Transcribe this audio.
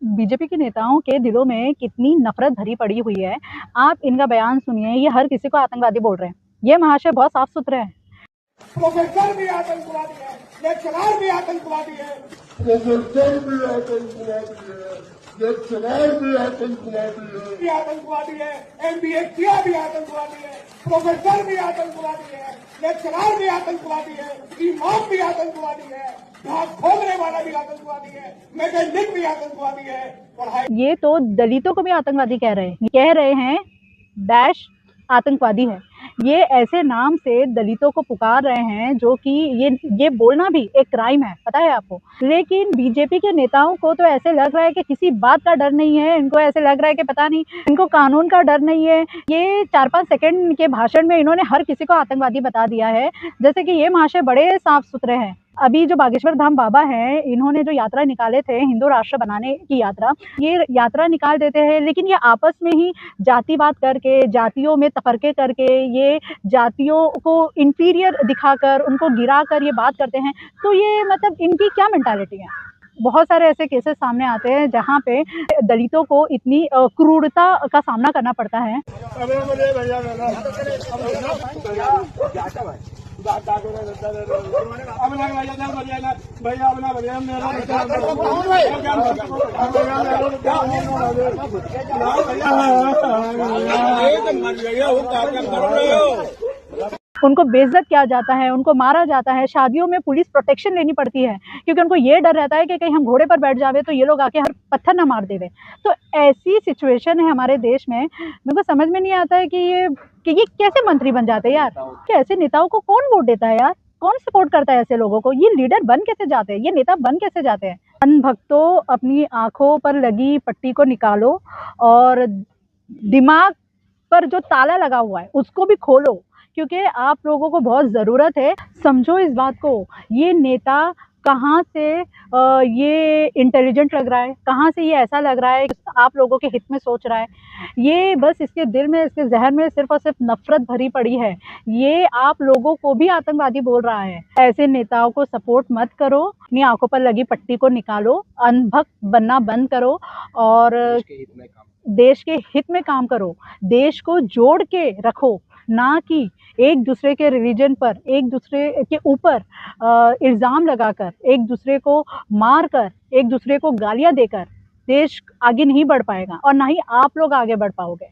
BJP के नेताओं के दिलों में कितनी नफरत भरी पड़ी हुई है। आप इनका बयान सुनिए, ये हर किसी को आतंकवादी बोल रहे हैं। ये महाशय बहुत साफ सुथरे हैं। प्रोफेसर भी आतंकवादी है, लेक्चरर भी आतंकवादी है, प्रोफेसर भी आतंकवादी है, लेक्चरर भी आतंकवादी है, MBA किया भी आतंकवादी है, प्रोफेसर भी आतंकवादी है, लेक्चरर भी आतंकवादी है, इमाम भी आतंकवादी है, घाट खोलने वाला भी आतंकवादी है, मैकेनिक भी आतंकवादी है। ये तो दलितों को भी आतंकवादी कह रहे हैं डैश आतंकवादी है। ये ऐसे नाम से दलितों को पुकार रहे हैं जो कि ये बोलना भी एक क्राइम है, पता है आपको। लेकिन बीजेपी के नेताओं को तो ऐसे लग रहा है कि किसी बात का डर नहीं है। इनको ऐसे लग रहा है कि पता नहीं, इनको कानून का डर नहीं है। ये 4-5 सेकंड के भाषण में इन्होंने हर किसी को आतंकवादी बता दिया है, जैसे कि ये महाशय बड़े साफ सुथरे हैं। अभी जो बागेश्वर धाम बाबा हैं, इन्होंने जो यात्रा निकाले थे हिंदू राष्ट्र बनाने की यात्रा, ये यात्रा निकाल देते हैं, लेकिन ये आपस में ही जातिवाद करके, जातियों में तफरके करके, ये जातियों को इंफीरियर दिखाकर, उनको गिराकर ये बात करते हैं। तो ये मतलब इनकी क्या मेंटालिटी है। बहुत सारे ऐसे केसेस सामने आते हैं जहाँ पे दलितों को इतनी क्रूरता का सामना करना पड़ता है। उनको बेइज्जत किया जाता है, उनको मारा जाता है। शादियों में पुलिस प्रोटेक्शन लेनी पड़ती है क्योंकि उनको ये डर रहता है कि कहीं हम घोड़े पर बैठ जावे तो ये लोग आके हर पत्थर ना मार देवे। तो ऐसी सिचुएशन है हमारे देश में। मेरे को समझ में नहीं आता है कि ये कैसे मंत्री बन जाते हैं यार। कि ऐसे नेताओं को कौन वोट देता है यार, कौन सपोर्ट करता है ऐसे लोगों को। ये लीडर बन कैसे जाते हैं, ये नेता बन कैसे जाते हैं। अनभक्तों, अपनी आंखों पर लगी पट्टी को निकालो और दिमाग पर जो ताला लगा हुआ है उसको भी खोलो, क्योंकि आप लोगों को बहुत ज़रूरत है। समझो इस बात को, ये नेता कहाँ से ये इंटेलिजेंट लग रहा है, कहाँ से ये ऐसा लग रहा है कि आप लोगों के हित में सोच रहा है। ये बस इसके दिल में, इसके जहन में सिर्फ और सिर्फ नफरत भरी पड़ी है। ये आप लोगों को भी आतंकवादी बोल रहा है। ऐसे नेताओं को सपोर्ट मत करो, अपनी आंखों पर लगी पट्टी को निकालो, अनभक्त बनना बंद करो और देश के हित में काम करो। देश को जोड़ के रखो, ना कि एक दूसरे के रिलीजन पर, एक दूसरे के ऊपर इल्ज़ाम लगाकर, एक दूसरे को मारकर, एक दूसरे को गालियां देकर देश आगे नहीं बढ़ पाएगा और ना ही आप लोग आगे बढ़ पाओगे।